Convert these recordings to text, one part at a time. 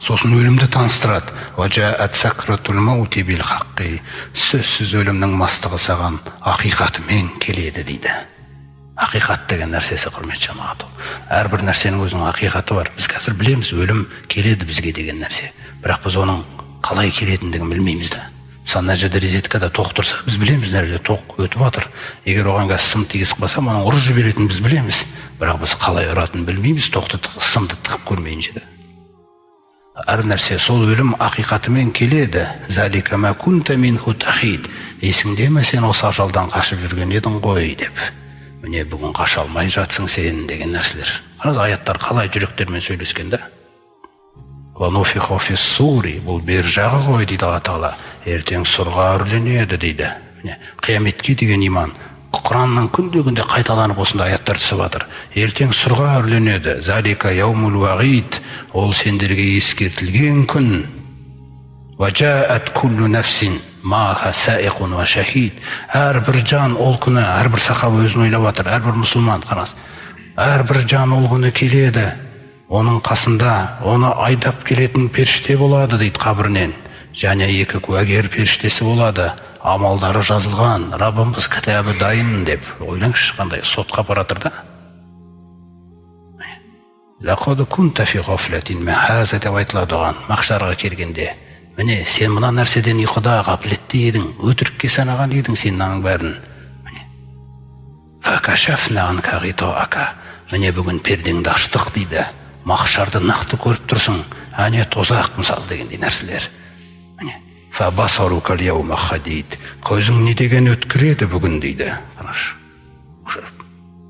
сосын өлімді таныстырады. Важаат сакратул маути бил хаққи. Сөзсіз өлімнің мастығы саған ақиқатымен келеді дейді. Ақиқат деген нәрсесі, құрметті жамағат, әрбір нәрсенің өзінің ақиқаты бар. Біз қазір білеміз, өлім келеді бізге деген нәрсе. Бірақ біз оның қалай келетіндігін білмейміз да. Мысалы, мына жерде резеткада тоқ тұрса, біз білеміз, мына жерде тоқ өтіп жатыр. Егер оған сым тигізіп қалса, оның ұрып жіберетінін біз білеміз. Бірақ біз қалай ұратынын білмейміз, тоқты сымды тығып көрмейінше де. Әр нәрсе, сол өлім ақиқатымен келеді. Залика ма кунта минху тахид. Есіңде ме, сен осы ажалдан қашып жүрген едің ғой деп. Міне бүгін қаша алмай жатсың сен деген нәрселер. Қараңыз, аяттар қалай жүректермен сөйлескен да. Вануфиху фиссури, бұл бер жағы ғой дейді Алла Тағала. Ертең сұрға үрленеді дейді. Міне қияметке деген иман. Құранның күнде қайталанып осындай аяттар түсіп жатыр. Ертең сұрға үрленеді. Залика яумул вағид, ол сендерге ескертілген күн. Важаат куллу нафсин маха саиқун ва шахид. Әрбір жан ол күні, әрбір сахаба өзін ойлап жатыр, әрбір мұсылман, қараңыз. Әрбір жан ол күні келеді. Оның қасында оны айдап келетін періште болады дейді қабірінен. Және екі куәгер періштесі болады. Амалдары жазылған, Раббымыз кітабы дайын деп. Ойлаңызшы, қандай сотқа апаратыр да. Лақад кунта фи ғафлатин ма хаза деп айтылады оған махшарға келгенде. Міне, сен мына нәрседен ұйқыда ғафлетте едің, өтірікке санаған едің сен мынаның бәрін. Факашафна анка ғитоака. Міне бүгін пердеңді аштық дейді. Махшарды нақты көріп тұрсың. Әне тозақ мысалы дегендей нәрселер. Міне, фабасарукал яума хадид. Көзің не деген өткіреді бүгін дейді.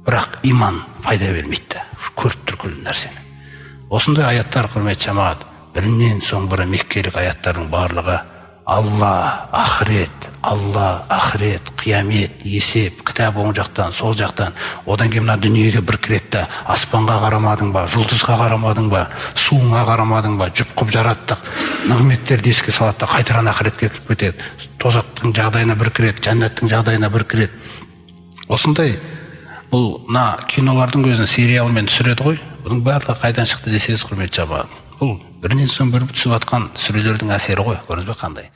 Бірақ иман пайда бермейді. Көріп тұр күлін нәрсені. Осындай аяттар, құрметті жамағат, бірінен соң бірі меккелік аяттардың барлығы Алла, ахирет, қиямет, есеп, кітап оң жақтан, сол жақтан. Одан кейін мына дүниеге бір кіретті. Аспанға қарамадың ба, жұлдызға қарамадың ба, суыңа қарамадың ба, жұп-құп жараттық. Нығметтерді еске салады, қайтаран ақыретке кіріп кетеді. Тозақтың жағдайына бір кіреді, жәннаттың жағдайына бір кіреді. Осындай бұл мына кинолардың өзін сериалмен түсіреді ғой. Бұның барлығы қайдан шықты десеңіз, құрметті жамағат. Бұл бірінен соң бір түсіп жатқан сүрелердің әсері ғой. Көрдіңіз бе қандай?